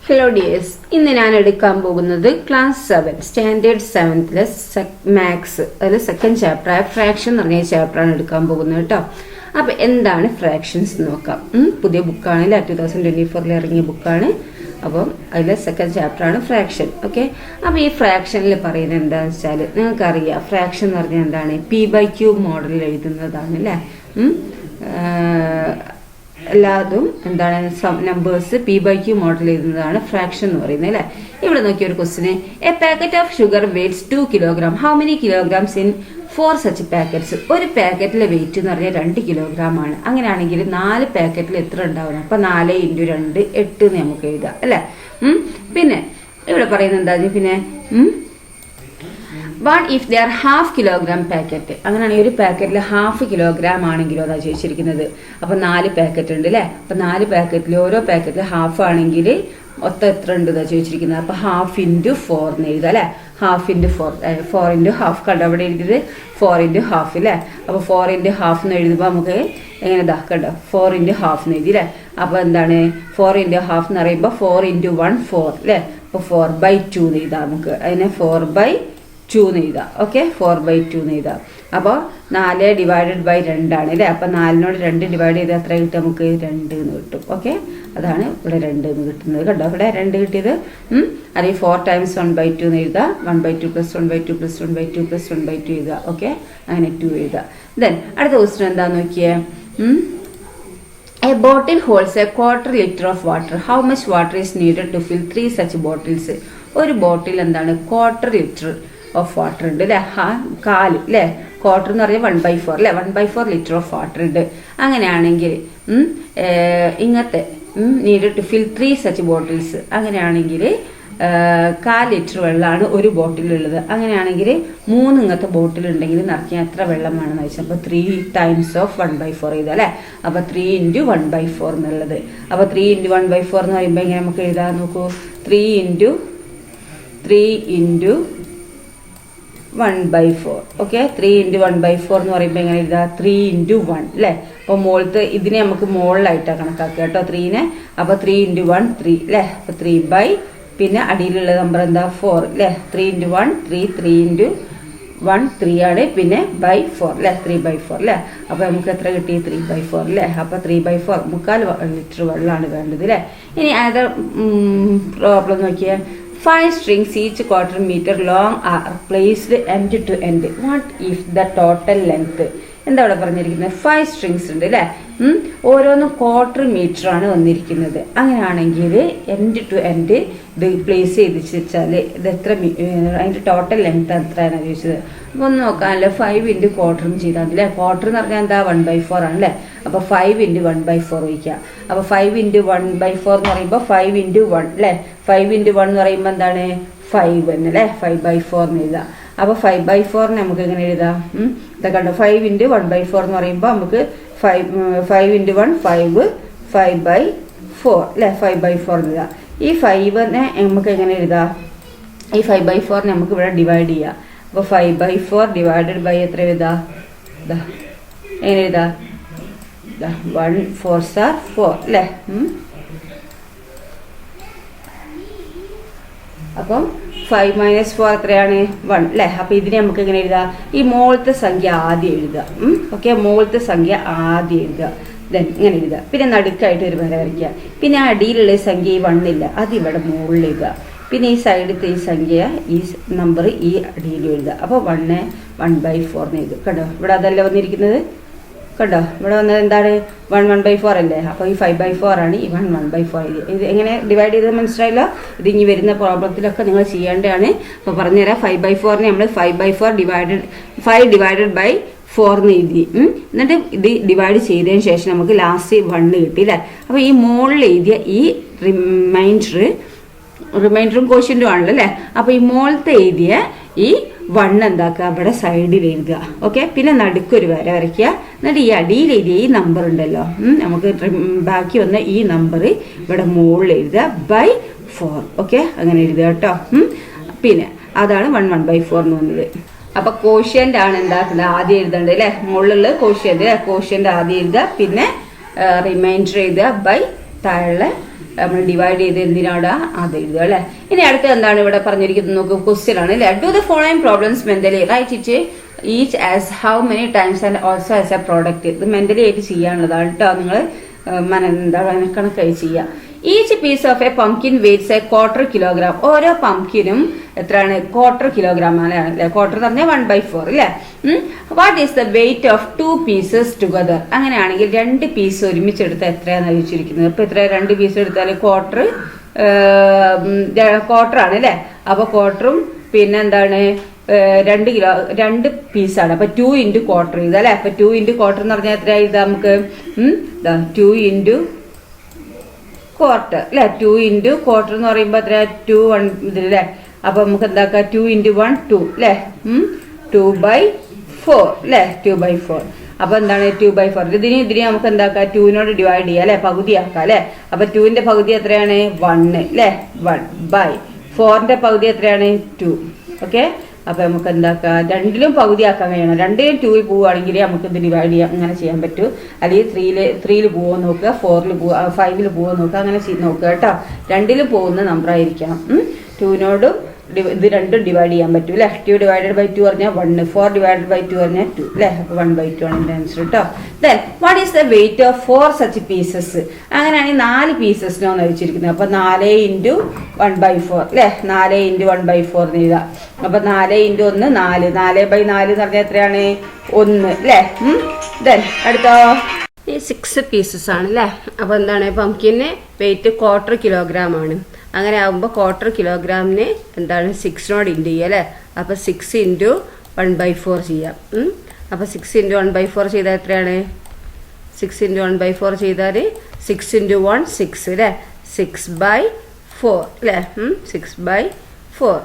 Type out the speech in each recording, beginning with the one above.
Hello dears, ഇന്ന് ഞാൻ എടുക്കാൻ പോകുന്നത് ക്ലാസ് 7 സ്റ്റാൻഡേർഡ് 7ലെ മാത്സ് അതിൽ സെക്കൻഡ് ചാപ്റ്ററായ ഫ്രാക്ഷൻ എന്ന് പറഞ്ഞ ചാപ്റ്ററാണ് എടുക്കാൻ പോകുന്നത് കേട്ടോ. അപ്പോൾ എന്താണ് ഫ്രാക്ഷൻസ് നോക്കാം. പുതിയ ബുക്കാണ്, 2024 ഇറങ്ങിയ ബുക്കാണ്. അപ്പം അതിലെ സെക്കൻഡ് ചാപ്റ്ററാണ് ഫ്രാക്ഷൻ. ഓക്കെ, അപ്പോൾ ഈ ഫ്രാക്ഷനിൽ പറയുന്നത് എന്താണെന്ന് വെച്ചാൽ നിങ്ങൾക്കറിയാം, ഫ്രാക്ഷൻ എന്ന് പറഞ്ഞാൽ എന്താണ്, P/Q മോഡലിൽ എഴുതുന്നതാണ് അല്ലേ. എല്ലാതും എന്താണ്, നമ്പേഴ്സ് P/Q മോഡൽ എഴുതുന്നതാണ് ഫ്രാക്ഷൻ എന്ന് പറയുന്നത് അല്ലേ. ഇവിടെ നോക്കിയ ഒരു question, a packet of sugar weights 2 kilogram, how many kilograms in 4 such packets. ഒരു പാക്കറ്റിലെ വെയിറ്റ് എന്ന് പറഞ്ഞാൽ 2 കിലോഗ്രാം ആണ്. അങ്ങനെയാണെങ്കിൽ 4 പാക്കറ്റിൽ എത്ര ഉണ്ടാവണം? അപ്പൊ 4 × 2 8 എന്ന് നമുക്ക് എഴുതാം അല്ലെ. പിന്നെ ഇവിടെ പറയുന്നത് എന്താ, പിന്നെ what if they are half kilogram packet. അങ്ങനെയാണെങ്കിൽ ഒരു പാക്കറ്റിൽ 1/2 കിലോഗ്രാം ആണെങ്കിലോ അതാ ചോദിച്ചിരിക്കുന്നത്. അപ്പൊ 4 പാക്കറ്റ് ഉണ്ട് അല്ലെ. അപ്പൊ 4 പാക്കറ്റിൽ ഓരോ പാക്കറ്റിൽ ഹാഫ് ആണെങ്കിൽ മൊത്തം എത്ര ഉണ്ട് ചോദിച്ചിരിക്കുന്നത്. അപ്പൊ 1/2 × 4 എന്ന് എഴുതാം അല്ലെ. 1/2 × 4 4 × 1/2 കണ്ടോ അവിടെ എഴുതിയത് 4 × 1/2 അല്ലെ. അപ്പൊ 4 × 1/2 എന്ന് എഴുതുമ്പോൾ നമുക്ക് എങ്ങനെ കണ്ടോ 4 × 1/2 എന്ന് എഴുതി അല്ലെ. അപ്പൊ എന്താണ് 4 × 1/2 എന്ന് പറയുമ്പോൾ 4 × 1 4 അല്ലെ. അപ്പൊ 4/2 എന്ന് എഴുതാം നമുക്ക്. അതിനെ 4/2 എന്ന് എഴുതാം. ഓക്കെ, 4/2 എന്ന് എഴുതാം. അപ്പോൾ 4 ÷ 2 ആണ് അല്ലേ. അപ്പം 4നോട് 2 ഡിവൈഡ് ചെയ്താൽ എത്ര കിട്ടും? നമുക്ക് 2 എന്ന് കിട്ടും. ഓക്കെ, അതാണ് ഇവിടെ 2 എന്ന് കിട്ടുന്നത്. കണ്ടോ ഇവിടെ 2 കിട്ടിയത്. അല്ലെങ്കിൽ 4 × 1/2 എന്ന് എഴുതാം. 1/2 + 1/2 + 1/2 + 1/2 എഴുതുക. ഓക്കെ, അങ്ങനെ 2 എഴുതുക. ദെൻ അടുത്ത ക്വസ്റ്റ്യൻ എന്താന്ന് നോക്കിയേ. A bottle holds a 1/4 liter of water. How much water is needed to fill 3 such bottles? ഒരു ബോട്ടിൽ എന്താണ് 1/4 ലിറ്റർ ഓഫ് വാട്ടർ ഉണ്ട് അല്ലേ. കാല് അല്ലേ. 1/4 എന്ന് പറഞ്ഞാൽ 1/4 അല്ലേ. 1/4 ലിറ്റർ ഓഫ് വാട്ടർ ഉണ്ട്. അങ്ങനെയാണെങ്കിൽ ഇങ്ങനത്തെ need to fill 3 such bottles. അങ്ങനെയാണെങ്കിൽ 1/4 ലിറ്റർ വെള്ളമാണ് ഒരു ബോട്ടിലുള്ളത്. അങ്ങനെയാണെങ്കിൽ 3 ഇങ്ങനത്തെ ബോട്ടിൽ ഉണ്ടെങ്കിൽ നിറയ്ക്കാൻ എത്ര വെള്ളം വേണമെന്ന് വെച്ചാൽ അപ്പോൾ 3 × 1/4 ചെയ്താൽ അല്ലേ. അപ്പോൾ 3 × 1/4 എന്നുള്ളത്. അപ്പോൾ 3 × 1/4 എന്ന് പറയുമ്പോൾ എങ്ങനെ നമുക്ക് എഴുതാൻ നോക്കൂ. 3 × 1/4. ഓക്കെ, 3 × 1/4 എന്ന് പറയുമ്പോൾ എങ്ങനെ എഴുതാ 3 × 1 അല്ലേ. അപ്പോൾ മുകളിലത്തെ ഇതിനെ നമുക്ക് മുകളിലായിട്ടാണ് കണക്കാക്കുക കേട്ടോ 3നെ. അപ്പോൾ 3 × 1 3 അല്ലേ. അപ്പോൾ 3 പിന്നെ അടിയിലുള്ള നമ്പർ എന്താ 4 അല്ലേ. 3 × 1 3 3 × 1 3 ആണ്. പിന്നെ /4 അല്ലേ. 3/4 അല്ലേ. അപ്പോൾ നമുക്ക് എത്ര കിട്ടി 3/4 അല്ലേ. അപ്പോൾ 3/4 3/4 ലിറ്റർ വെള്ളമാണ് വേണ്ടത് അല്ലേ. ഇനി അതർ പ്രോബ്ലം നോക്കിയാൽ 5 strings each 1/4 meter long are placed end to end. What if the total length? എന്താ ഇവിടെ പറഞ്ഞിരിക്കുന്നത്? 5 strings ഉണ്ട് അല്ലേ. ഓരോന്നും 1/4 meter ആണ് വന്നിരിക്കുന്നത്. അങ്ങനെയാണെങ്കിൽ എൻഡ് ടു എൻഡ് ഇത് പ്ലേസ് ചെയ്ത് വെച്ചാൽ ഇത് എത്ര അതിൻ്റെ ടോട്ടൽ ലെങ്ത് എത്രയാണ് ചോദിച്ചത്. അപ്പോൾ ഒന്ന് നോക്കാനല്ലേ 5 × 1/4 ചെയ്താൽ മതി അല്ലേ. 1/4 എന്ന് പറഞ്ഞാൽ എന്താ 1/4 ആണല്ലേ. അപ്പോൾ 5 × 1/4 വയ്ക്കുക. അപ്പോൾ 5 × 1/4 എന്ന് പറയുമ്പോൾ 5 × 1 അല്ലേ. 5 × 1 എന്ന് പറയുമ്പോൾ എന്താണ് 5 എന്നല്ലേ. 5/4 എന്ന് എഴുതാം. അപ്പോൾ 5/4 നമുക്ക് എങ്ങനെ എഴുതാം? ഇതൊക്കെ കണ്ടോ 5 × 1/4 എന്ന് പറയുമ്പോൾ നമുക്ക് 5 × 1 5 5/4 അല്ലേ. 5/4 എന്ന് എഴുതാം. ഈ 5നെ നമുക്ക് എങ്ങനെ എഴുതാം? ഈ 5/4 നമുക്ക് ഇവിടെ ഡിവൈഡ് ചെയ്യാം. അപ്പോൾ 5/4 ഡിവൈഡഡ് എത്ര എഴുതാം? എങ്ങനെ എഴുതാം? 1 4s are 4 അല്ലേ. അപ്പം 5 - 4 എത്രയാണ് 1 അല്ലേ. അപ്പോൾ ഇതിനെ നമുക്ക് എങ്ങനെ എഴുതാം? ഈ മുകളിലത്തെ സംഖ്യ ആദ്യം എഴുതുക. ഓക്കെ, മുകളിലത്തെ സംഖ്യ ആദ്യം എഴുതുക. ദെൻ ഇങ്ങനെ എഴുതുക. പിന്നെ നടുക്കായിട്ട് ഒരു വര വരയ്ക്കുക. പിന്നെ അടിയിലുള്ള സംഖ്യ ഈ 1 ഇല്ല, അത് ഇവിടെ മുകളിൽ എഴുതുക. പിന്നെ ഈ സൈഡിലത്തെ ഈ സംഖ്യ ഈ നമ്പർ ഈ അടിയിൽ എഴുതുക. അപ്പോൾ 1 1/4 എന്ന് എഴുതും. കണ്ടോ ഇവിടെ അതല്ല വന്നിരിക്കുന്നത്. കണ്ടോ ഇവിടെ വന്നത് എന്താണ് 1 1/4 അല്ലേ. അപ്പോൾ ഈ 5/4 ആണ്. ഈ 1 1/4. ഇത് എങ്ങനെ ഡിവൈഡ് ചെയ്ത് മനസ്സിലായില്ല. ഇത് ഇനി വരുന്ന പ്രോബ്ലത്തിലൊക്കെ നിങ്ങൾ ചെയ്യേണ്ടതാണ്. അപ്പോൾ പറഞ്ഞുതരാം. 5/4നെ നമ്മൾ 5/4 ഡിവൈഡഡ് 4 എന്ന് എഴുതി. എന്നിട്ട് ഇത് ഡിവൈഡ് ചെയ്തതിന് ശേഷം നമുക്ക് ലാസ്റ്റ് 1 കിട്ടി അല്ലേ. അപ്പോൾ ഈ മുകളിൽ എഴുതിയ ഈ റിമൈൻഡറും കോഷ്യന്റും ആണല്ലോ അല്ലേ. അപ്പോൾ ഈ മുകളിലത്തെ എഴുതിയ ഈ 1 എന്താക്കുക ഇവിടെ സൈഡിൽ എഴുതുക. ഓക്കെ, പിന്നെ നടുക്കൊരു വര വരയ്ക്കുക. എന്നിട്ട് ഈ അടിയിൽ എഴുതിയ ഈ നമ്പർ ഉണ്ടല്ലോ, നമുക്ക് ബാക്കി വന്ന ഈ നമ്പർ ഇവിടെ മുകളിൽ എഴുതുക /4. ഓക്കെ, അങ്ങനെ എഴുതുക കേട്ടോ. പിന്നെ അതാണ് 1 1/4 എന്ന് വന്നത്. അപ്പൊ കോഷ്യന്റ് ആണ് എന്താക്കുന്നത് ആദ്യം എഴുതേണ്ടത് അല്ലേ. മുകളിലുള്ള കോഷ്യന്റ് ആദ്യം എഴുതുക. പിന്നെ റിമൈൻഡർ എഴുതുക താഴെ നമ്മൾ ഡിവൈഡ് ചെയ്ത് എന്തിനാണ് അത് എഴുതുക അല്ലെ. ഇനി അടുത്ത എന്താണ് ഇവിടെ പറഞ്ഞിരിക്കുന്നത് നോക്ക്, ക്വസ്റ്റ്യൻ ആണ് അല്ലെ. Do the following problems mentally, write it each as how many times and also as a product. ഇത് മെന്റലി ആയിട്ട് ചെയ്യാനുള്ളതാണ് കേട്ടോ. നിങ്ങൾ എന്താണ് കണക്കായി ചെയ്യുക. Each piece of a pumpkin weights a 1/4 kilogram. ഓരോ പംകിനും എത്രയാണ്? 1/4 കിലോഗ്രാം ആണ് അല്ലെ. 1/4 എന്ന് പറഞ്ഞാൽ 1/4 അല്ലെ. What is the weight of 2 pieces together? അങ്ങനെയാണെങ്കിൽ 2 പീസ് ഒരുമിച്ചെടുത്ത എത്രയാണെന്ന് ചോദിച്ചിരിക്കുന്നത്. ഇപ്പൊ എത്ര 2 പീസ് എടുത്താൽ 1/4 ആണ് അല്ലെ. അപ്പൊ 1/4ഉം പിന്നെ എന്താണ് 2 കിലോ 2 പീസാണ്. അപ്പൊ 2 × 1/4 ഇത് അല്ലെ. അപ്പൊ 2 × 1/4 എന്ന് പറഞ്ഞാൽ എത്രയാ ഇത് നമുക്ക് 2 × 1/4 അല്ലെ. 2 × 1/4 എന്ന് പറയുമ്പോ എത്ര 2 1 ഇതില്ലേ. അപ്പൊ നമുക്ക് എന്താക്കാം 2 × 1 2 അല്ലെ. 2/4 അല്ലെ. 2/4. അപ്പൊ എന്താണ് 2/4? ഇതിനെ നമുക്ക് എന്താക്കാം 2നോട് ഡിവൈഡ് ചെയ്യാം അല്ലെ, പകുതിയാക്കാം അല്ലെ. അപ്പൊ 2ന്റെ പകുതി എത്രയാണ് 1 അല്ലെ. 1/4ന്റെ പകുതി എത്രയാണ് 2. ഓക്കെ. അപ്പൊ നമുക്ക് എന്താക്കാം 2ലും പകുതിയാക്കാൻ കഴിയണം. 2ലും 2ൽ പോവുകയാണെങ്കിൽ നമുക്ക് ഇത് ഡിവൈഡ് ചെയ്യാം, അങ്ങനെ ചെയ്യാൻ പറ്റൂ. അല്ലെങ്കിൽ 3ൽ പോവാൻ നോക്കുക, 4ൽ പോവാ 5ൽ പോവാൻ നോക്കുക, അങ്ങനെ നോക്കുക കേട്ടോ. 2ൽ പോകുന്ന നമ്പർ ആയിരിക്കണം. 2നോടും ഇത് രണ്ടും ഡിവൈഡ് ചെയ്യാൻ പറ്റൂ അല്ലെ. 2 ഡിവൈഡഡ് ബൈ 2 പറഞ്ഞാൽ 1, 4 ഡിവൈഡഡ് ബൈ 2 പറഞ്ഞാൽ 2 അല്ലെ. അപ്പൊ 1/2 ആണ് എന്റെ ആൻസർ കേട്ടോ. Then what is the weight of 4 such pieces? അങ്ങനെയാണെങ്കിൽ 4 പീസസിനാണ് വെച്ചിരിക്കുന്നത്. അപ്പൊ 4 × 1/4 അല്ലെ. 4 × 1/4 എഴുതാം. അപ്പൊ 4 × 1 4, 4/4 എന്ന് പറഞ്ഞാൽ എത്രയാണ് 1 അല്ലെ. ദെൻ അടുത്തോ ഈ 6 പീസസ് ആണ് അല്ലെ. അപ്പൊ എന്താണ് പംകിന് വെയിറ്റ് 1/4 കിലോഗ്രാം ആണ്. അങ്ങനെ ആകുമ്പോൾ 1/4 കിലോഗ്രാമിന് എന്താണ് 6നോട് ഇൻറ്റു ചെയ്യുക അല്ലെ. അപ്പൊ 6 × 1/4 ചെയ്യാം. അപ്പൊ 6 × 1/4 ചെയ്താൽ എത്രയാണ് 6 × 1/4 ചെയ്താൽ 6 × 1 6 അല്ലെ. 6/4 അല്ലെ. 6/4.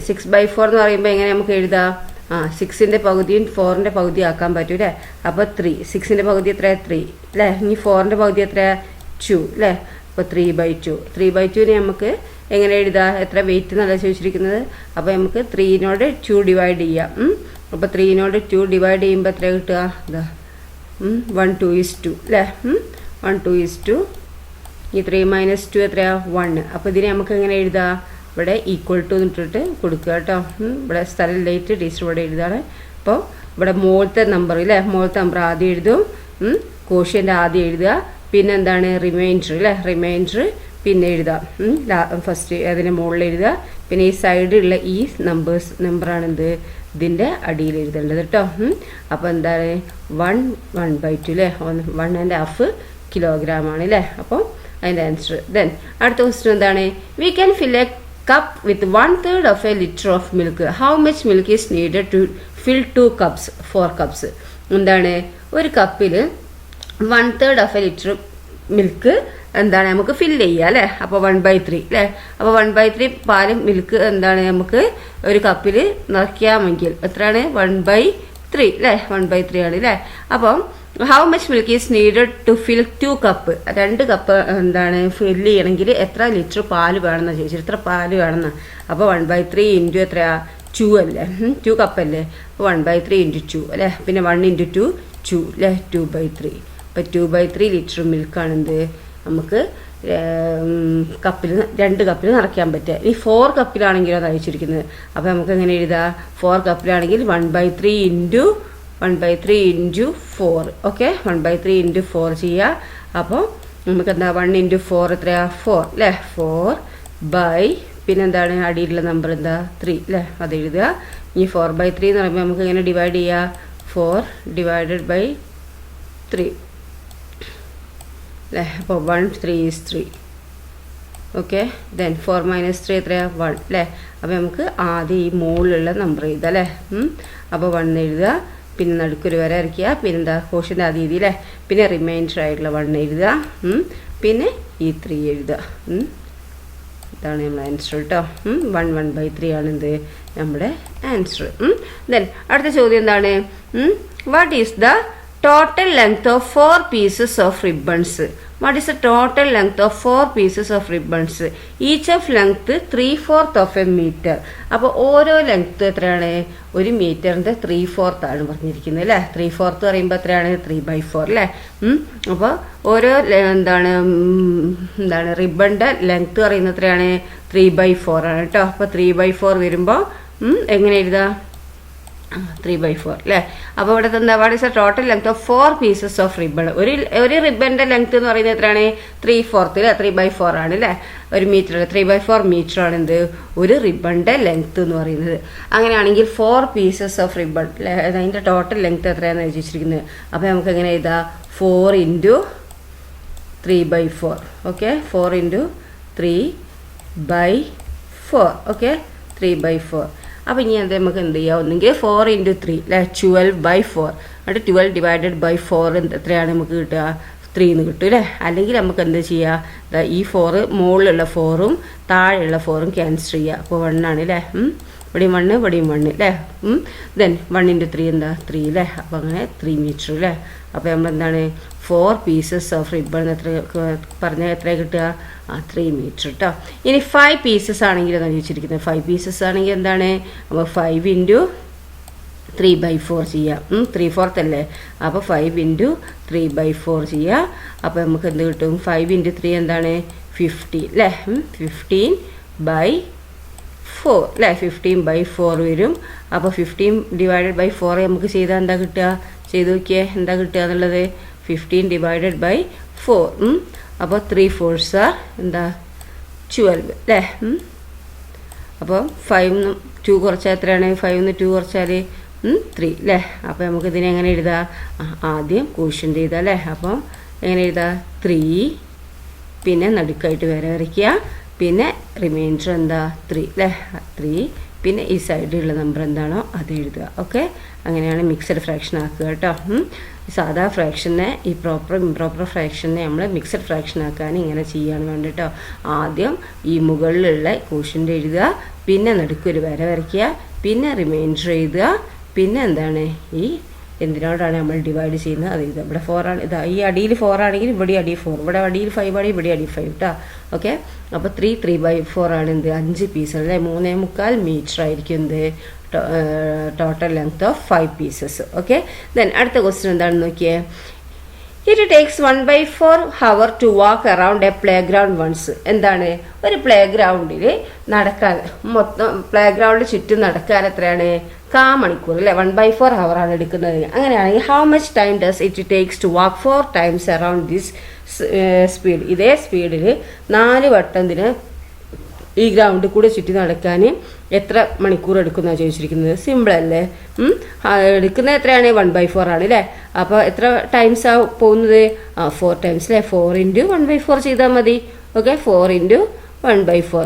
6/4 എന്ന് പറയുമ്പോൾ എങ്ങനെ നമുക്ക് എഴുതാം? 6ന്റെ പകുതിയും 4ന്റെ പകുതി ആക്കാൻ പറ്റൂ അല്ലെ. അപ്പൊ 3. 6ന്റെ പകുതി എത്രയാ 3 അല്ലെ. ഇനി 4ന്റെ പകുതി എത്രയാ 2 അല്ലെ. അപ്പോൾ 3/2. 3/2നെ നമുക്ക് എങ്ങനെ എഴുതാം? എത്ര വെയിറ്റ് എന്നല്ല ചോദിച്ചിരിക്കുന്നത്. അപ്പോൾ നമുക്ക് 3നോട് 2 ഡിവൈഡ് ചെയ്യാം. അപ്പോൾ 3നോട് 2 ഡിവൈഡ് ചെയ്യുമ്പോൾ എത്ര കിട്ടുക? 1/2 അല്ലേ. 1/2. ഈ 3 - 2 എത്രയാ 1. അപ്പോൾ ഇതിനെ നമുക്ക് എങ്ങനെ എഴുതാം? ഇവിടെ ഈക്വൽ ടു ഇട്ടിട്ട് കൊടുക്കുക കേട്ടോ. ഇവിടെ സ്ഥലം ലൈറ്റ് ടീച്ചർ ഇവിടെ എഴുതാണ്. അപ്പോൾ ഇവിടെ മുകളിലത്തെ നമ്പർ അല്ലേ, മുകളിലത്തെ നമ്പർ ആദ്യം എഴുതും, കോഷ്യൻ്റ് ആദ്യം എഴുതുക, പിന്നെ എന്താണ് റിമൈൻഡർ അല്ലേ, റിമൈൻഡർ പിന്നെ എഴുതാം ഫസ്റ്റ് അതിന് മുകളിൽ എഴുതുക. പിന്നെ ഈ സൈഡിലുള്ള ഈ നമ്പറാണ് എന്ത് ഇതിൻ്റെ അടിയിൽ എഴുതേണ്ടത് കേട്ടോ. അപ്പോൾ എന്താണ് 1/2 അല്ലേ, 1.5 കിലോഗ്രാം ആണ് അല്ലേ. അപ്പോൾ അതിൻ്റെ ആൻസർ. ദെൻ അടുത്ത ക്വസ്റ്റ്യൻ എന്താണ്? We can fill a cup with 1/3 of a liter of milk. How much milk is needed to fill 2 cups, 4 cups? എന്താണ് ഒരു കപ്പിൽ 1/3 of a liter മിൽക്ക് എന്താണ് നമുക്ക് ഫില്ല് ചെയ്യുക അല്ലേ. അപ്പോൾ 1/3 അല്ലേ. അപ്പോൾ 1/3 പാലും മിൽക്ക് എന്താണ് നമുക്ക് ഒരു കപ്പിൽ നിറയ്ക്കാമെങ്കിൽ എത്രയാണ് 1/3 അല്ലേ, 1/3 ആണ് അല്ലേ. അപ്പം how much milk is needed to fill 2 cup, 2 cup എന്താണ് ഫില്ല് ചെയ്യണമെങ്കിൽ എത്ര ലിറ്റർ പാല് വേണമെന്നാണ് ചോദിച്ചത്, എത്ര പാല് വേണമെന്നാ. അപ്പോൾ 1/3 ഇൻറ്റു എത്രയാ 2 അല്ലേ, 2 കപ്പല്ലേ. അപ്പോൾ 1/3 ഇൻറ്റു 2 അല്ലേ, പിന്നെ 1 × 2 2 അല്ലേ, 2/3. അപ്പോൾ 2/3 ലിറ്റർ മിൽക്കാണെന്ത് നമുക്ക് കപ്പിൽ 2 കപ്പിൽ നിറയ്ക്കാൻ പറ്റുക. ഈ 4 കപ്പിലാണെങ്കിലോ അത് അയച്ചിരിക്കുന്നത്. അപ്പോൾ നമുക്ക് എങ്ങനെ എഴുതാം? 4 കപ്പിലാണെങ്കിൽ 1/3 ഇൻറ്റു 4 ഓക്കെ, 1/3 ഇൻറ്റു 4 ചെയ്യുക. അപ്പോൾ നമുക്ക് എന്താ 1 × 4 എത്രയാ 4 അല്ലേ, 4 പിന്നെന്താണ് അടിയിലുള്ള നമ്പർ എന്താ 3 അല്ലേ, അത് എഴുതുക. ഇനി 4/3 എന്ന് പറയുമ്പോൾ നമുക്ക് എങ്ങനെ ഡിവൈഡ് ചെയ്യുക? 4 / 3 അല്ലേ. അപ്പോൾ 1 3 is 3 ഓക്കെ. ദെൻ 4 - 3 എത്രയാ 1 അല്ലേ. അപ്പോൾ നമുക്ക് ആദ്യം ഈ മുകളിലുള്ള നമ്പർ എഴുതാം അല്ലേ. അപ്പോൾ 1 എഴുതുക, പിന്നെ നടുക്കൊരു വര ഇറക്കുക, പിന്നെന്താ കോഷ്യൻ്റെ ആദ്യം എഴുതി അല്ലേ, പിന്നെ റിമൈൻഡർ ആയിട്ടുള്ള 1 എഴുതുക, പിന്നെ ഈ 3 എഴുതുക. ഇതാണ് നമ്മുടെ ആൻസർ കേട്ടോ. 1/3 ആണ് എന്ത് നമ്മുടെ ആൻസർ. ദെൻ അടുത്ത ചോദ്യം എന്താണ്? What is the total length of 4 pieces of ribbons? What is the total length of 4 pieces of ribbons each of length 3/4 of a metre. അപ്പോൾ ഓരോ ലെങ്ത് എത്രയാണ്? ഒരു മീറ്ററിന്റെ 3/4 ആണ് പറഞ്ഞിരിക്കുന്നത് അല്ലേ. 3/4 പറയുമ്പോൾ എത്രയാണ്? 3/4 അല്ലേ. അപ്പോൾ ഓരോ എന്താണ് റിബണിന്റെ ലെങ്ത് പറയുന്നത് എത്രയാണ്? 3/4 ആണ് കേട്ടോ. അപ്പോൾ 3/4 വരുമ്പോൾ എങ്ങനെ എഴുതാ? 3/4 അല്ലേ. അപ്പോൾ ഇവിടെ എന്താ? What is the total length of 4 pieces of ribbon. ഒരു റിബണിന്റെ ലെങ്ത് എന്ന് പറയുന്നത് എത്രയാണ്? 3/4 അല്ലേ. 3/4 ആണ് അല്ലേ. ഒരു മീറ്റർ 3/4 മീറ്റർ ആണ് എന്ത്? ഒരു റിബണിന്റെ ലെങ്ത് എന്ന് പറയുന്നത്. അങ്ങനെയാണെങ്കിൽ 4 pieces ഓഫ് റിബൺ അതിന്റെ ടോട്ടൽ ലെങ്ത് എത്രയാണെന്ന് വെച്ചിരിക്കുന്നത്. അപ്പോൾ നമുക്ക് എങ്ങനെ എഴുതാ? 4 × 3/4. ഓക്കെ, 4 × 3/4. ഓക്കെ, 3/4. അപ്പോൾ ഇനി അത് നമുക്ക് എന്ത് ചെയ്യാം? ഒന്നെങ്കിൽ 4 × 3 അല്ലേ, 12/4. എന്നിട്ട് 12 ഡിവൈഡഡ് ബൈ 4 എത്രയാണ് നമുക്ക് കിട്ടുക? 3 എന്ന് കിട്ടും അല്ലേ. അല്ലെങ്കിൽ നമുക്ക് എന്ത് ചെയ്യുക? ഈ 4 മുകളിലുള്ള 4ഉം താഴെയുള്ള 4ഉം ക്യാൻസൽ ചെയ്യുക. അപ്പോൾ 1 ആണ് അല്ലേ. ഇവിടെയും 1 ഇവിടെയും 1 അല്ലേ. ദെൻ 1 × 3 എന്താ? 3 അല്ലേ. അപ്പോൾ അങ്ങനെ 3 മീറ്റർ അല്ലേ. അപ്പോൾ നമ്മളെന്താണ് 4 pieces ഓഫ് റിബൺ എത്ര പറഞ്ഞാൽ എത്ര കിട്ടുക? 3 മീറ്റർ കേട്ടോ. ഇനി 5 pieces ആണെങ്കിൽ എന്നാണ് ചോദിച്ചിരിക്കുന്നത്. 5 pieces ആണെങ്കിൽ എന്താണ്? അപ്പോൾ 5 × 3/4 ചെയ്യാം. 3/4 അല്ലേ. അപ്പോൾ 5 × 3/4 ചെയ്യുക. അപ്പോൾ നമുക്ക് എന്ത് കിട്ടും? 5 × 3 എന്താണ്? 15 അല്ലേ. 15/4 അല്ലേ. 15/4 വരും. അപ്പോൾ 15 ഡിവൈഡഡ് ബൈ 4 നമുക്ക് ചെയ്താൽ എന്താ കിട്ടുക? ചെയ്ത് നോക്കിയേ എന്താ കിട്ടുക എന്നുള്ളത്. 15 ഡിവൈഡഡ് ബൈ 4. അപ്പോൾ 3/4 എന്താ? 12 അല്ലേ. അപ്പോൾ 5 2 കുറച്ചാൽ എത്രയാണ്? 5 2 കുറച്ചാൽ 3 അല്ലേ. അപ്പോൾ നമുക്ക് ഇതിനെ എങ്ങനെ എഴുതാം? ആദ്യം കോഷ്യൻ്റ് എഴുതാം അല്ലേ. അപ്പോൾ എങ്ങനെ എഴുതാം? 3 പിന്നെ നടുക്കായിട്ട് വരയ്ക്കുക. പിന്നെ റിമൈൻഡർ എന്താ? 3 അല്ലേ. 3 പിന്നെ ഈ സൈഡിലുള്ള നമ്പർ എന്താണോ അത് എഴുതുക. ഓക്കെ, അങ്ങനെയാണ് മിക്സഡ് ഫ്രാക്ഷൻ ആക്കുക കേട്ടോ. സാധാ ഫ്രാക്ഷനെ ഈ പ്രോപ്പർ ഇംപ്രോപ്പർ ഫ്രാക്ഷനെ നമ്മൾ മിക്സഡ് ഫ്രാക്ഷൻ ആക്കാൻ ഇങ്ങനെ ചെയ്യാണ് വേണ്ട കേട്ടോ. ആദ്യം ഈ മുകളിലുള്ള കോഷ്യൻ്റ് എഴുതുക, പിന്നെ നടുക്കൊരു വര വരയ്ക്കുക, പിന്നെ റിമൈൻഡർ എഴുതുക, പിന്നെ എന്താണ് ഈ എന്തിനോടാണ് നമ്മൾ ഡിവൈഡ് ചെയ്യുന്നത് അത് എഴുതുക. ഇവിടെ 4 ആണ്. ഇതാ ഈ അടിയിൽ 4 ആണെങ്കിൽ ഇവിടെ അടി 4, ഇവിടെ അടിയിൽ 5 ആണെങ്കിൽ ഇവിടെ അടി 5 കേട്ടോ. ഓക്കെ, അപ്പോൾ 3/4 ആണ് എന്ത്? 5 പീസ് അല്ലേ. 3.25 മീറ്റർ ആയിരിക്കും എന്ത്? Total length of 5 pieces. Okay, then അടുത്ത ക്വസ്റ്റ്യൻ എന്താണെന്ന് നോക്കിയേ. It takes 1/4 hour to walk around a playground once. എന്താണ്? ഒരു പ്ലേ ഗ്രൗണ്ടിൽ നടക്കാൻ, മൊത്തം പ്ലേ ഗ്രൗണ്ടിൽ ചുറ്റും നടക്കാൻ എത്രയാണ്? 1/4 മണിക്കൂർ അല്ലേ. 1/4 hour ആണ് എടുക്കുന്നത്. അങ്ങനെയാണെങ്കിൽ how much time does it takes to walk 4 times around this speed. ഇതേ സ്പീഡിൽ 4 വട്ടം ഇതിന് ഈ ഗ്രൗണ്ടിൽ കൂടെ ചുറ്റി നടക്കാൻ എത്ര മണിക്കൂർ എടുക്കുന്നതാണ് ചോദിച്ചിരിക്കുന്നത്. സിമ്പിൾ അല്ലേ. എടുക്കുന്നത് എത്രയാണ്? 1/4 ആണ് അല്ലേ. അപ്പോൾ എത്ര ടൈംസ് ആ പോകുന്നത്? 4 times അല്ലേ. 4 × 1/4 ചെയ്താൽ മതി. ഓക്കെ, 4 × 1/4.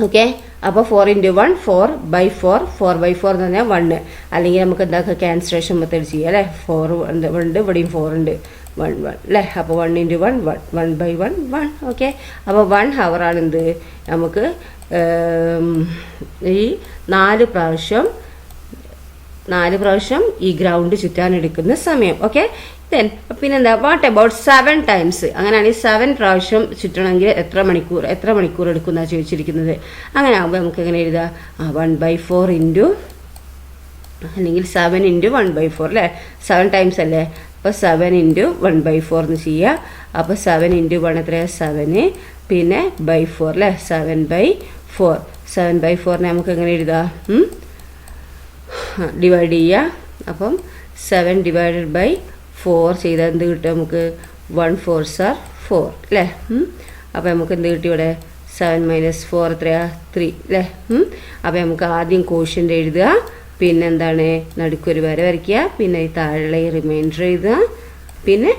ഓക്കെ, അപ്പോൾ 4 × 1 4/4. 4/4 എന്ന് പറഞ്ഞാൽ 1. അല്ലെങ്കിൽ നമുക്ക് എന്താക്കുക? ക്യാൻസലേഷൻ മെത്തേഡ് ചെയ്യാം അല്ലേ. 4 ഉണ്ട്, ഇവിടെയും 4 ഉണ്ട്. 1 1 അല്ലേ. അപ്പോൾ 1 × 1 1 1/1 1. ഓക്കെ, അപ്പോൾ 1 hour ആണ് എന്ത്? നമുക്ക് ഈ 4 പ്രാവശ്യം ഈ ഗ്രൗണ്ട് ചുറ്റാൻ എടുക്കുന്ന സമയം. ഓക്കെ, ദെൻ പിന്നെന്താ? What about 7 times? അങ്ങനെയാണെങ്കിൽ 7 പ്രാവശ്യം ചുറ്റണമെങ്കിൽ എത്ര മണിക്കൂർ എടുക്കുന്നതാണ് ചോദിച്ചിരിക്കുന്നത്. അങ്ങനെ ആകുമ്പോൾ നമുക്ക് എങ്ങനെ എഴുതാം? 1/4 അല്ലെങ്കിൽ 7 × 1/4 അല്ലേ. 7 times അല്ലേ. അപ്പോൾ 7 × 1/4 എന്ന് ചെയ്യുക. അപ്പോൾ 7 × 1 എത്രയാണ്? 7 പിന്നെ /4 അല്ലേ. 7/4. 7/4നെ നമുക്ക് എങ്ങനെ എഴുതാം? ഡിവൈഡ് ചെയ്യുക. അപ്പം 7 ഡിവൈഡഡ് ബൈ 4 ചെയ്താൽ എന്ത് കിട്ടും നമുക്ക്? 1 4s are 4 അല്ലേ. അപ്പോൾ നമുക്ക് എന്ത് കിട്ടി ഇവിടെ? 7 - 4 എത്രയാ? 3 അല്ലേ. അപ്പോൾ നമുക്ക് ആദ്യം കോഷ്യൻ്റ് എഴുതുക, പിന്നെ എന്താണ്? നടുക്കൊരു വര വരയ്ക്കുക, പിന്നെ ഈ താഴെ റിമൈൻഡർ എഴുതുക, പിന്നെ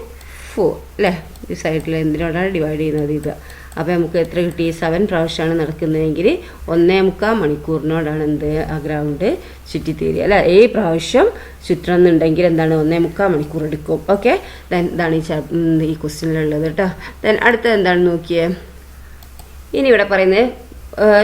4 അല്ലേ. ഈ സൈഡിൽ എന്തിനോടാണ് ഡിവൈഡ് ചെയ്യുന്നത് എഴുതുക. അപ്പോൾ നമുക്ക് എത്ര കിട്ടി? 7 പ്രാവശ്യമാണ് നടക്കുന്നതെങ്കിൽ 1.25 മണിക്കൂറിനോടാണ് എന്ത്? ആ ഗ്രൗണ്ട് ചുറ്റിത്തീരുക അല്ലേ. 7 പ്രാവശ്യം ചുറ്റണമെന്നുണ്ടെങ്കിൽ എന്താണ്? 1.25 മണിക്കൂർ എടുക്കും. ഓക്കെ, ദെൻ ഇതാണ് ഈ ക്വസ്റ്റ്യനിലുള്ളത് കേട്ടോ. ദെൻ അടുത്തത് എന്താണെന്ന് നോക്കിയേ. ഇനി ഇവിടെ പറയുന്നത്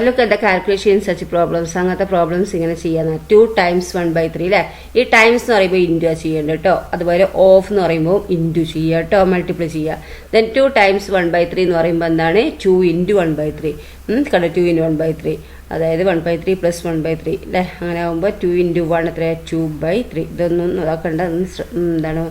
look at the calculation such problems. അങ്ങനത്തെ പ്രോബ്ലംസ് ഇങ്ങനെ ചെയ്യാന്ന്. 2 times 1/3 അല്ലേ. ഈ ടൈംസ് എന്ന് പറയുമ്പോൾ ഇൻറ്റു ചെയ്യേണ്ടത് കേട്ടോ. അതുപോലെ ഓഫ് എന്ന് പറയുമ്പോൾ ഇൻറ്റു ചെയ്യുക കേട്ടോ, മൾട്ടിപ്ലൈ ചെയ്യുക. ദെൻ 2 times 1/3 എന്ന് പറയുമ്പോൾ എന്താണ് 2 into 1/3. കണ്ടോ 2 into 1/3, അതായത് 1/3 + 1/3 അല്ലേ. അങ്ങനെ ആകുമ്പോൾ 2 into 1 എത്രയാണ് 2/3. ഇതൊന്നും ഇതാക്കണ്ട, എന്താണ്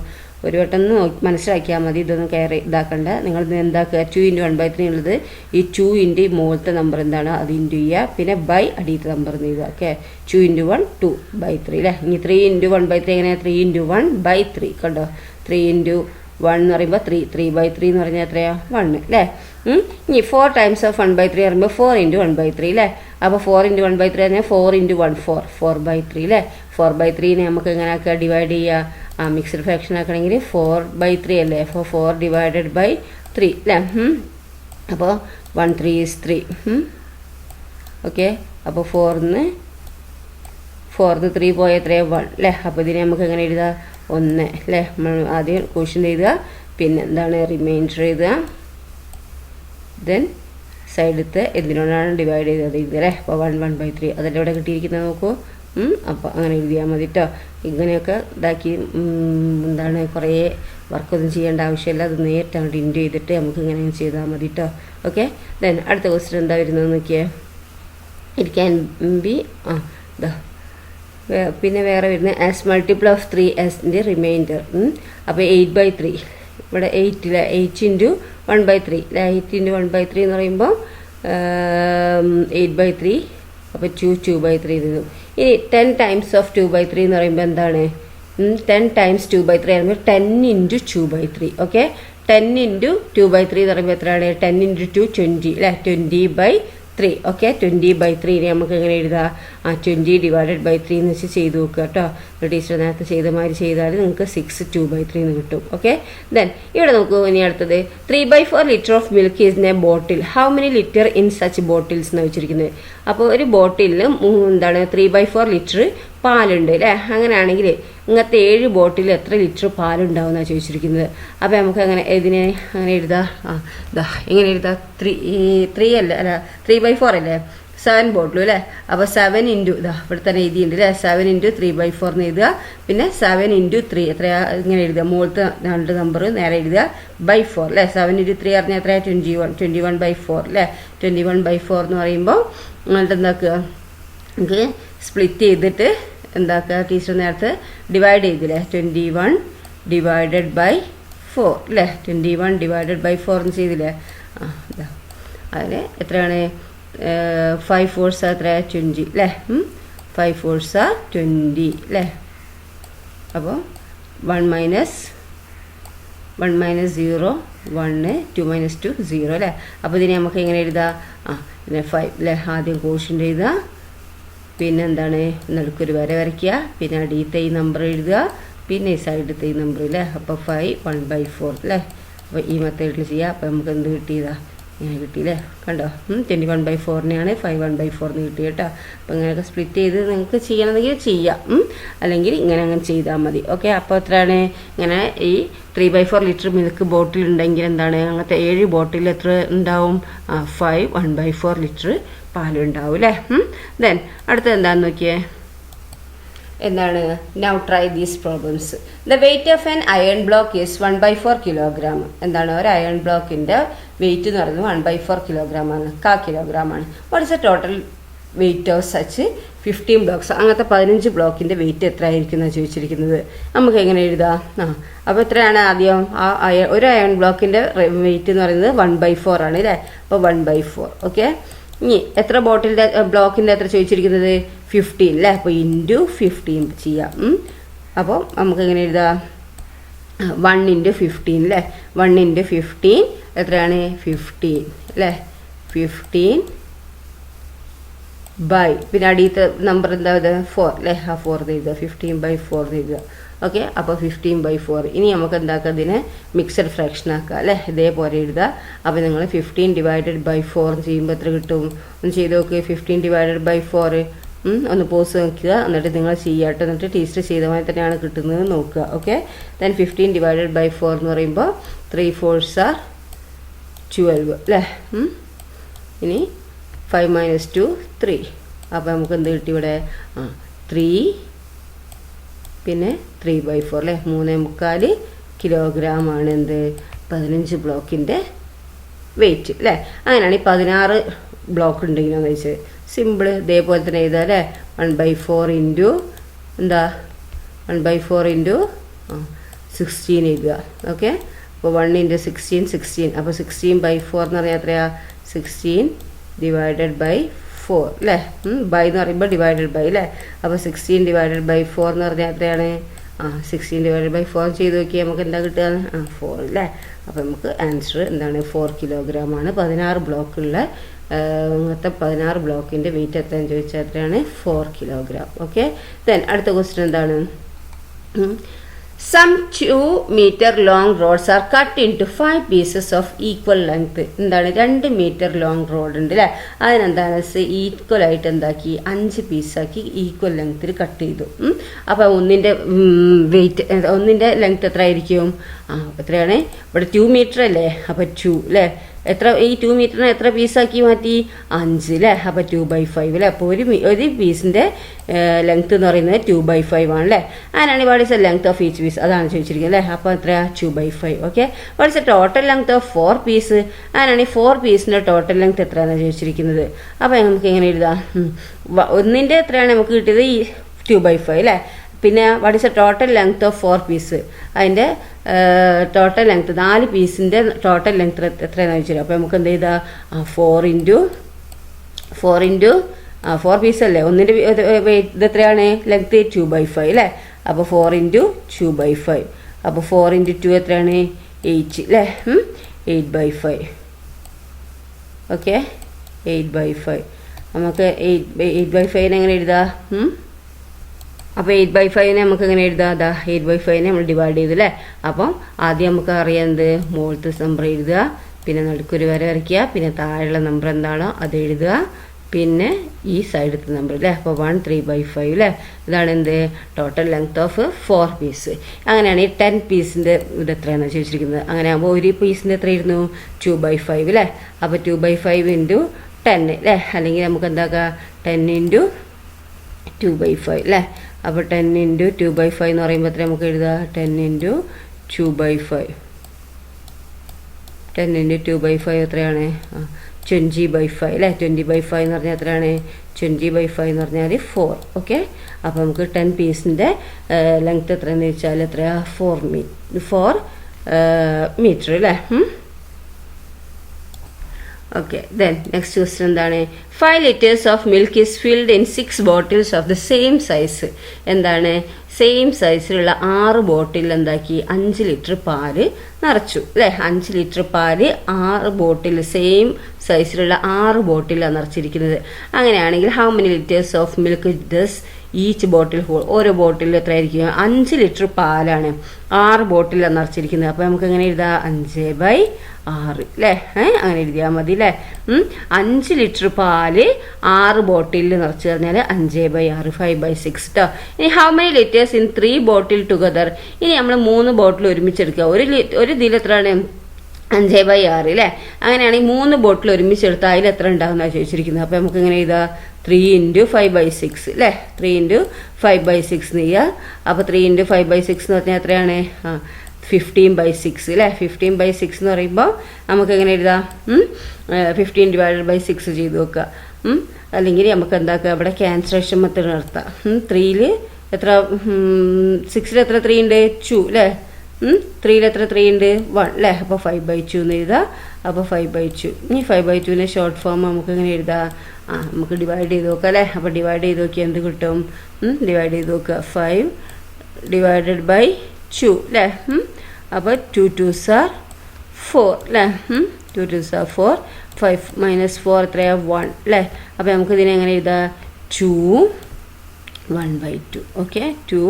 ഒരു വട്ടം മനസ്സിലാക്കിയാൽ മതി. ഇതൊന്നും ഇതാക്കണ്ട. നിങ്ങൾ എന്താക്കുക 2 into 1/3 ഉള്ളത് ഈ 2 into മുകളിലത്തെ നമ്പർ എന്താണ് അത് ഇൻറ്റു ചെയ്യുക, പിന്നെ ബൈ അടിയത്തെ നമ്പർ എഴുതുക. ഓക്കെ 2 into 1 2/3 അല്ലേ. ഇനി 3 into 1/3 എങ്ങനെയാണ് 3 into 1/3 കണ്ടോ. 3 into 1 എന്ന് പറയുമ്പോൾ 3/3 എന്ന് പറഞ്ഞാൽ എത്രയാണ് 1 അല്ലേ. ഇനി 4 times of 1/3 പറയുമ്പോൾ 4 into 1/3 അല്ലേ. അപ്പോൾ 4 into 1/3 പറഞ്ഞാൽ 4 into 1 4/3 അല്ലേ. 4/3 നമുക്ക് എങ്ങനെ ആക്കുക ഡിവൈഡ് ചെയ്യുക, മിക്സ്ഡ് ഫ്രാക്ഷൻ ആക്കണമെങ്കിൽ 4/3 അല്ലേ. അപ്പോൾ 4 divided by 3 അല്ലേ. അപ്പോൾ 1 3 is 3. ഓക്കെ അപ്പോൾ 4ന്ന് 3 പോയ എത്രയാണ് 1 അല്ലേ. അപ്പോൾ ഇതിനെ നമുക്ക് എങ്ങനെ എഴുതുക 1 അല്ലേ. ആദ്യം ക്വസ്റ്റ്യൻ എഴുതുക, പിന്നെ എന്താണ് റിമൈൻഡർ എഴുതുക, ദെൻ സൈഡത്തെ എന്തിനോടാണ് ഡിവൈഡ് ചെയ്തത് ഇതല്ലേ. അപ്പോൾ 1/3 അതല്ലേ ഇവിടെ കിട്ടിയിരിക്കുന്നത് നോക്കൂ. അപ്പോൾ അങ്ങനെ എഴുതിയാൽ മതി കേട്ടോ. ഇങ്ങനെയൊക്കെ ഇതാക്കി എന്താണ് കുറേ വർക്കൊന്നും ചെയ്യേണ്ട ആവശ്യമില്ല. അത് നേരിട്ട് അങ്ങോട്ട് ഇൻറ്റു ചെയ്തിട്ട് നമുക്ക് ഇങ്ങനെ ചെയ്താൽ മതി കേട്ടോ. ഓക്കെ ദെൻ അടുത്ത ക്വസ്റ്റ്യൻ എന്താ വരുന്നത് നോക്കിയേ. ഇറ്റ് ക്യാൻ ബി പിന്നെ വേറെ വരുന്നത് ആസ് മൾട്ടിപ്പിൾ ഓഫ് 3 ആസിൻ്റെ റിമൈൻഡർ. അപ്പോൾ 8/3 ഇവിടെ 8 into 1/3 അല്ലേ. 8 into 1/3 എന്ന് പറയുമ്പോൾ 8/3. അപ്പോൾ 2/3 എഴുതും. ഇനി 10 times of 2/3 എന്ന് പറയുമ്പോൾ എന്താണ് 10 times 2/3 പറയുമ്പോൾ 10 into 2/3. ഓക്കെ 10 into 2/3 എന്ന് പറയുമ്പോൾ എത്രയാണ് 10 into 2 20 അല്ലേ. 20/3. ഓക്കെ 20/3 നമുക്ക് എങ്ങനെ എഴുതാം 20 divided by 3 എന്ന് വെച്ച് ചെയ്ത് നോക്കുക കേട്ടോ. ടീച്ചർ നേരത്തെ ചെയ്ത മാതിരി ചെയ്താൽ നിങ്ങൾക്ക് 6 2/3 എന്ന് കിട്ടും. ഓക്കെ ദെൻ ഇവിടെ നോക്കൂ. ഇനി അടുത്തത് 3/4 liter of milk is in a bottle. How many liter in such bottles എന്ന് വെച്ചിരിക്കുന്നത്. അപ്പോൾ ഒരു ബോട്ടിലിൽ എന്താണ് 3/4 ലിറ്റർ പാലുണ്ട് അല്ലേ. അങ്ങനെയാണെങ്കിൽ ഇങ്ങനത്തെ 7 ബോട്ടിൽ എത്ര ലിറ്റർ പാലുണ്ടാവും എന്നാണ് ചോദിച്ചിരിക്കുന്നത്. അപ്പോൾ നമുക്ക് അങ്ങനെ ഇതിനെ അങ്ങനെ എഴുതാം. എങ്ങനെ എഴുതാം 3 അല്ല 3/4 അല്ലേ 7 ബോട്ടിലും അല്ലേ. അപ്പോൾ 7 into ഇവിടെ തന്നെ എഴുതിയിട്ടുണ്ട് അല്ലേ. 7 into 3/4 എന്ന് എഴുതുക. പിന്നെ 7 into 3 എത്രയാ ഇങ്ങനെ എഴുതുക. മുകളിലത്തെ 2 നമ്പർ നേരെ എഴുതുക by 4 അല്ലേ. 7 into 3 പറഞ്ഞാൽ എത്രയാണ് 21/4 അല്ലേ. 21/4 എന്ന് പറയുമ്പോൾ എന്നിട്ട് എന്താക്കുക നമുക്ക് സ്പ്ലിറ്റ് ചെയ്തിട്ട് എന്താക്കുക ടീച്ചർ നേരത്തെ ഡിവൈഡ് ചെയ്തില്ലേ 21 divided by 4 അല്ലേ. 21 divided by 4 എന്ന് ചെയ്തില്ലേ. അതിന് എത്രയാണ് 5 4s എത്രയാണ് 20 അല്ലേ. 5 4s 20 അല്ലേ. അപ്പോൾ 1 minus 0 1 2 minus 2 0 അല്ലേ. അപ്പോൾ ഇതിനെ നമുക്ക് എങ്ങനെ എഴുതാം പിന്നെ 5 അല്ലേ. ആദ്യം കോഷ്യൻ്റ് എഴുതുക, പിന്നെ എന്താണ് നടുക്കൊരു വര വരയ്ക്കുക, പിന്നെ അടിയത്തെ ഈ നമ്പർ എഴുതുക, പിന്നെ ഈ സൈഡത്തെ ഈ നമ്പർ അല്ലേ. അപ്പോൾ 5 1/4 അല്ലേ. അപ്പോൾ ഈ മെത്തേഡിൽ ചെയ്യുക. അപ്പോൾ നമുക്ക് എന്ത് കിട്ടിയതാ ഇങ്ങനെ കിട്ടിയില്ലേ കണ്ടോ. 21/4 5 1/4 എന്ന് കിട്ടി കേട്ടോ. അപ്പോൾ ഇങ്ങനെയൊക്കെ സ്പ്ലിറ്റ് ചെയ്ത് നിങ്ങൾക്ക് ചെയ്യണമെങ്കിൽ ചെയ്യാം, അല്ലെങ്കിൽ അങ്ങനെ ചെയ്താൽ മതി. ഓക്കെ അപ്പോൾ എത്രയാണ് ഇങ്ങനെ ഈ 3/4 ലിറ്റർ മിൽക്ക് ബോട്ടിൽ ഉണ്ടെങ്കിൽ എന്താണ് അങ്ങനത്തെ 7 ബോട്ടിൽ എത്ര ഉണ്ടാവും 5 1/4 ലിറ്റർ പാലുണ്ടാവും അല്ലേ. ദെൻ അടുത്തത് എന്താണെന്ന് നോക്കിയേ. എന്താണ് now try these problems. The weight of an iron block is 1/4 kilogram. എന്താണ് ഒരു അയൺ ബ്ലോക്കിൻ്റെ വെയിറ്റ് എന്ന് പറയുന്നത് 1/4 കിലോഗ്രാം ആണ്, 1/4 കിലോഗ്രാം ആണ്. What is A total weight of such 15 blocks. അങ്ങനത്തെ 15 ബ്ലോക്കിൻ്റെ വെയിറ്റ് എത്ര ആയിരിക്കും എന്നാണ് ചോദിച്ചിരിക്കുന്നത്. നമുക്ക് എങ്ങനെ എഴുതാം അപ്പോൾ എത്രയാണ് ആദ്യം ഒരു അയൺ ബ്ലോക്കിൻ്റെ വെയിറ്റ് എന്ന് പറയുന്നത് 1/4 ആണ് അല്ലേ. അപ്പോൾ 1/4 ഓക്കെ. ഇനി എത്ര ബോട്ടിലിൻ്റെ ബ്ലോക്കിൻ്റെ എത്ര ചോദിച്ചിരിക്കുന്നത് 15 അല്ലേ. അപ്പോൾ ഇൻറ്റു 15 ചെയ്യാം. അപ്പോൾ നമുക്ക് എങ്ങനെ എഴുതാം 1 into 15 അല്ലേ. 1 into 15 എത്രയാണ് 15 അല്ലേ. 15 ബൈ പിന്നെ അടിയത്തെ നമ്പർ എന്താ 4 അല്ലേ. 4 എഴുതുക. 15/4 എഴുതുക. ഓക്കെ അപ്പോൾ 15/4. ഇനി നമുക്ക് എന്താക്കുക ഇതിനെ മിക്സഡ് ഫ്രാക്ഷൻ ആക്കുക അല്ലേ. ഇതേപോലെ എഴുതുക. അപ്പോൾ നിങ്ങൾ 15 divided by 4 ചെയ്യുമ്പോൾ എത്ര കിട്ടും ഒന്ന് ചെയ്ത് നോക്കുക. 15 divided by 4 ഒന്ന് പോസ് നോക്കുക, എന്നിട്ട് നിങ്ങൾ ചെയ്യാട്ടോ. എന്നിട്ട് ടീച്ചർ ചെയ്ത മാതിരി തന്നെയാണ് കിട്ടുന്നത് നോക്കുക. ഓക്കെ ദെൻ 15 divided by 4 എന്ന് പറയുമ്പോൾ 3 4s 12 അല്ലേ. ഇനി 5 മൈനസ് 2 3. അപ്പോൾ നമുക്ക് എന്ത് കിട്ടി ഇവിടെ 3 പിന്നെ 3/4 അല്ലേ 3.25 കിലോഗ്രാം ആണ് എന്ത് 15 ബ്ലോക്കിൻ്റെ വെയിറ്റ് അല്ലേ. അങ്ങനെയാണ് ഈ 16 ബ്ലോക്ക് ഉണ്ടെങ്കിലെന്ന് വെച്ചാൽ സിമ്പിൾ ഇതേപോലെ തന്നെ എഴുതാം അല്ലേ. 1/4 ഇൻറ്റു എന്താ 1/4 ഇൻറ്റു 16 എഴുതുക. ഓക്കെ, അപ്പോൾ 1 ഇൻറ്റു 16 അപ്പോൾ 16/4 എന്ന് പറഞ്ഞാൽ എത്രയാ 16 ഡിവൈഡഡ് ബൈ 4 അല്ലേ. ബൈ എന്ന് പറയുമ്പോൾ ഡിവൈഡഡ് ബൈ അല്ലേ. അപ്പോൾ 16 ഡിവൈഡഡ് ബൈ 4 എന്ന് പറഞ്ഞാൽ എത്രയാണ് 16 ഡിവൈഡഡ് ബൈ 4 ചെയ്ത് നോക്കിയാൽ നമുക്ക് എന്താ കിട്ടുക 4 അല്ലേ. അപ്പോൾ നമുക്ക് ആൻസർ എന്താണ് 4 കിലോഗ്രാം ആണ്. 16 ബ്ലോക്കുള്ള മൊത്തം 16 ബ്ലോക്കിൻ്റെ വെയിറ്റ് എത്രയാണെന്ന് ചോദിച്ചാൽ എത്രയാണ് 4 കിലോഗ്രാം. ഓക്കെ, ദെൻ അടുത്ത ക്വസ്റ്റ്യൻ എന്താണ് Some 2 meter long rods are cut into 5 pieces of equal length. എന്താണ് 2 മീറ്റർ ലോങ് റോഡ് ഉണ്ട് അല്ലേ. അതിനെന്താണ് ഈക്വൽ ആയിട്ട് എന്താക്കി 5 പീസാക്കി ഈക്വൽ ലെങ്ത്തിൽ കട്ട് ചെയ്തു. അപ്പോൾ ഒന്നിൻ്റെ വെയിറ്റ് ഒന്നിൻ്റെ ലെങ്ത് എത്ര ആയിരിക്കും എത്രയാണ് ഇവിടെ 2 മീറ്റർ അല്ലേ. അപ്പോൾ 2 അല്ലേ എത്ര ഈ 2 മീറ്ററിനെ എത്ര പീസാക്കി മാറ്റി 5 അല്ലേ. അപ്പോൾ 2/5 അല്ലേ. അപ്പോൾ ഒരു പീസിൻ്റെ ലെങ്ത് എന്ന് പറയുന്നത് 2/5 ആണല്ലേ. അങ്ങനെയാണ് what is the length of each piece അതാണ് ചോദിച്ചിരിക്കുന്നത് അല്ലേ. അപ്പോൾ എത്രയാ 2/5. Okay, what is the total length of 4 piece അങ്ങനെയാണ് ഈ 4 പീസിൻ്റെ ടോട്ടൽ ലെങ്ത് എത്രയാണെന്ന് ചോദിച്ചിരിക്കുന്നത്. അപ്പോൾ നമുക്ക് എങ്ങനെ എഴുതാം ഒന്നിൻ്റെ എത്രയാണ് നമുക്ക് കിട്ടിയത് ഈ 2/5 അല്ലേ. പിന്നെ what is the total length of 4 piece അതിൻ്റെ ടോട്ടൽ ലെങ്ത് 4 പീസിൻ്റെ ടോട്ടൽ ലെങ്ത് എത്രയാണെന്ന് വെച്ചാൽ അപ്പോൾ നമുക്ക് എന്ത് ചെയ്താൽ 4 ഇൻറ്റു 4 പീസല്ലേ ഒന്നിൻ്റെ ഇത് എത്രയാണ് ലെങ്ത് 2/5 അല്ലേ. അപ്പോൾ 4 ഇൻറ്റു 2/5 അപ്പോൾ 4 ഇൻറ്റു 2 എത്രയാണ് 8 അല്ലേ 8/5. ഓക്കെ 8/5 നമുക്ക് 8/5 എങ്ങനെ എഴുതാം അപ്പോൾ 8/5 നമുക്ക് എങ്ങനെ എഴുതാം 8/5 നമ്മൾ ഡിവൈഡ് ചെയ്തു അല്ലേ. അപ്പം ആദ്യം നമുക്ക് അറിയാവുന്നത് മുകളിലത്തെ നമ്പർ എഴുതുക, പിന്നെ നടുക്കൊരു വര വരയ്ക്കുക, പിന്നെ താഴെയുള്ള നമ്പർ എന്താണോ അത് എഴുതുക, പിന്നെ ഈ സൈഡത്തെ നമ്പർ അല്ലേ. അപ്പോൾ 1 3/5 അല്ലേ. ഇതാണ് എന്ത് ടോട്ടൽ ലെങ്ത് ഓഫ് 4 പീസ്. അങ്ങനെയാണ് ഈ 10 പീസിൻ്റെ ഇത് എത്രയാണെന്ന് ചോദിച്ചിരിക്കുന്നത്. അങ്ങനെ ആകുമ്പോൾ ഒരു പീസിൻ്റെ എത്രയായിരുന്നു 2/5 അല്ലേ. അപ്പോൾ 2/5 ഇൻറ്റു 10 അല്ലേ. അല്ലെങ്കിൽ നമുക്ക് എന്താക്കാം 10 ഇൻറ്റു 2/5 അല്ലേ. അപ്പോൾ 10 ഇൻറ്റു 2/5 എന്ന് പറയുമ്പോൾ എത്ര നമുക്ക് എഴുതാം 10 ഇൻറ്റു 2/5 10 ഇൻറ്റു 2/5 എത്രയാണ് 20/5 അല്ലേ. 20/5 എന്ന് പറഞ്ഞാൽ എത്രയാണ് 20/5 എന്ന് പറഞ്ഞാൽ 4. ഓക്കെ, അപ്പോൾ നമുക്ക് 10 പീസിൻ്റെ ലെങ്ത് എത്രയെന്ന് വെച്ചാൽ എത്രയാണ് 4 മീറ്റർ അല്ലേ. ഓക്കെ, ദെൻ നെക്സ്റ്റ് ക്വസ്റ്റ്യൻ എന്താണ് 5 liters of milk is filled in 6 bottles of the same size. എന്താണ് സെയിം സൈസിലുള്ള 6 ബോട്ടിൽ എന്താക്കി 5 ലിറ്റർ പാല് നിറച്ചു അല്ലേ. 5 ലിറ്റർ പാല് 6 ബോട്ടിൽ സെയിം സൈസിലുള്ള 6 ബോട്ടിലാണ് നിറച്ചിരിക്കുന്നത്. അങ്ങനെയാണെങ്കിൽ how many litres of milk does each bottle hold ഓരോ ബോട്ടിൽ എത്രയായിരിക്കും 5 ലിറ്റർ പാലാണ് 6 ബോട്ടിലാണ് നിറച്ചിരിക്കുന്നത്. അപ്പോൾ നമുക്ക് എങ്ങനെ എഴുതാം 5/6 അല്ലേ. അങ്ങനെ എഴുതിയാൽ മതി അല്ലേ. 5 ലിറ്റർ പാല് 6 ബോട്ടിൽ നിറച്ച് കഴിഞ്ഞാൽ 5/6 5/6 കേട്ടോ. ഇനി how many litres in 3 bottle together. ഇനി നമ്മൾ 3 ബോട്ടിൽ ഒരുമിച്ചെടുക്കുക. ഒരു ഇതിൽ എത്രയാണ് 5/6 അല്ലേ. അങ്ങനെയാണെങ്കിൽ 3 ബോട്ടിൽ ഒരുമിച്ചെടുത്താൽ അതിൽ എത്ര ഉണ്ടാകുന്നതാണ് ചോദിച്ചിരിക്കുന്നത്. അപ്പോൾ നമുക്ക് എങ്ങനെ എഴുതാം 3 ഇൻറ്റു 5/6 അല്ലേ. 3 ഇൻറ്റു 5/6 എന്ന് ചെയ്യുക. അപ്പോൾ 3 ഇൻറ്റു 5/6 എന്ന് പറഞ്ഞാൽ എത്രയാണ് 15/6 അല്ലേ. 15/6 എന്ന് പറയുമ്പോൾ നമുക്ക് എങ്ങനെ എഴുതാം 15 ഡിവൈഡഡ് ബൈ 6 ചെയ്ത് നോക്കുക. അല്ലെങ്കിൽ നമുക്ക് എന്താക്കുക ഇവിടെ ക്യാൻസലേഷൻ മെത്തേഡ് നടത്താം. 3ൽ എത്ര 6ൽ എത്ര 3 ഉണ്ട് 2 അല്ലേ. 3ൽ എത്ര 3 ഉണ്ട് 1 അല്ലേ. അപ്പോൾ 5/2 എന്ന് എഴുതാം. അപ്പോൾ 5/2 ഇനി 5/2നെ ഷോർട്ട് ഫോം നമുക്ക് എങ്ങനെ എഴുതാം നമുക്ക് ഡിവൈഡ് ചെയ്ത് നോക്കാം അല്ലേ. അപ്പോൾ ഡിവൈഡ് ചെയ്ത് നോക്കിയാൽ എന്ത് കിട്ടും ഡിവൈഡ് ചെയ്ത് നോക്കുക 5 ഡിവൈഡഡ് ബൈ 2 അല്ലേ. അപ്പോൾ 2 2s are 4 അല്ലേ. 2 2s are 4 5 - 4 എത്രയാണ് 1 അല്ലേ. അപ്പോൾ നമുക്ക് ഇതിനെ എങ്ങനെ എഴുതാം 2 1/2 ഓക്കെ 2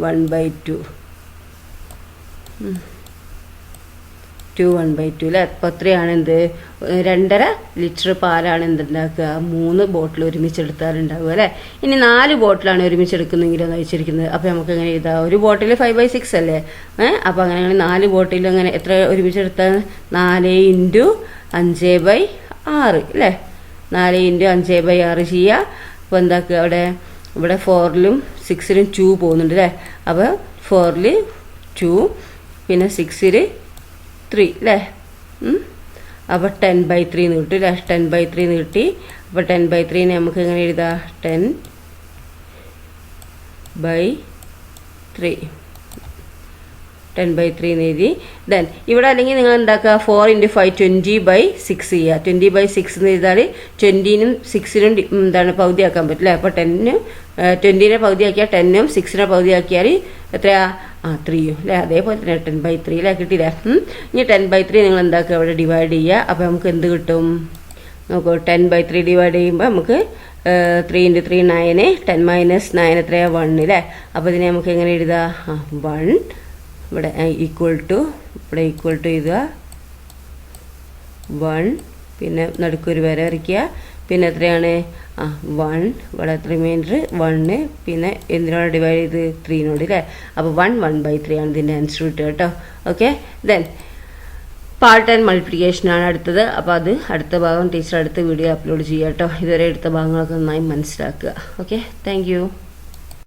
1/2 2 1/2 അല്ലേ. അപ്പോൾ എത്രയാണ് എന്ത് 2.5 ലിറ്റർ പാലാണ് എന്തുണ്ടാക്കുക 3 ബോട്ടിൽ ഒരുമിച്ചെടുത്താലുണ്ടാവുക അല്ലേ. ഇനി 4 ബോട്ടിലാണ് ഒരുമിച്ചെടുക്കുന്നെങ്കിലെന്ന് വെച്ചിരിക്കുന്നത്. അപ്പോൾ നമുക്ക് എങ്ങനെ എഴുതാം ഒരു ബോട്ടിൽ 5/6 അല്ലേ. അപ്പോൾ അങ്ങനെയാണെങ്കിൽ 4 ബോട്ടിൽ അങ്ങനെ എത്ര ഒരുമിച്ചെടുത്താൽ 4 ഇൻറ്റു 5/6 അല്ലേ. 4 ഇൻറ്റു 5/6 ചെയ്യുക. അപ്പോൾ എന്താക്കുക ഇവിടെ 4ലും 6ലും 2 പോകുന്നുണ്ട് അല്ലേ. അപ്പോൾ 4ൽ 2 പിന്നെ 6ൽ 3 അല്ലേ. അപ്പോൾ 10/3 എന്ന് കിട്ടും അല്ലേ. 10/3 എന്ന് കിട്ടി. അപ്പോൾ 10/3 നമുക്ക് എങ്ങനെ എഴുതാം? 10/3 10/3 എന്ന് എഴുതി. ദെൻ ഇവിടെ അല്ലെങ്കിൽ നിങ്ങൾ എന്താക്കുക? 4 × 5 20/6 ചെയ്യുക. 20/6 എന്ന് എഴുതാൽ 20നും 6നും എന്താണ് പകുതിയാക്കാൻ പറ്റില്ല. അപ്പോൾ 20നെ പകുതിയാക്കിയാൽ 10ഉം 6നെ പകുതിയാക്കിയാൽ എത്രയാ? 3യും അല്ലേ. അതേപോലെ തന്നെ 10/3 അല്ലേ കിട്ടിയില്ലേ. ഇനി 10/3 നിങ്ങൾ എന്താക്കുക? ഇവിടെ ഡിവൈഡ് ചെയ്യുക. അപ്പോൾ നമുക്ക് എന്ത് കിട്ടും? നമുക്ക് 10/3 ഡിവൈഡ് ചെയ്യുമ്പോൾ നമുക്ക് 3 × 3 9, 10 - 9 എത്രയാണ്? 1 അല്ലേ. അപ്പോൾ ഇതിനെ നമുക്ക് എങ്ങനെ എഴുതാം? 1 ഇവിടെ ഈക്വൽ ടു എഴുതുക 1 പിന്നെ നടുക്കൊരു വര വരയ്ക്കുക. പിന്നെ എത്രയാണ്? 1 ഇവിടെ റിമൈൻഡർ 1 പിന്നെ എന്തിനോട് ഡിവൈഡ് ചെയ്ത്? 3നോട് അല്ലേ. അപ്പോൾ 1/3 ആണ് ഇതിൻ്റെ ആൻസർ കിട്ടുക കേട്ടോ. Okay. Then part and multiplication ആണ് അടുത്തത്. അപ്പോൾ അത് അടുത്ത ഭാഗം ടീച്ചർ അടുത്ത വീഡിയോ അപ്ലോഡ് ചെയ്യുക കേട്ടോ. ഇതുവരെ എടുത്ത ഭാഗങ്ങളൊക്കെ നന്നായി മനസ്സിലാക്കുക. Okay, thank you.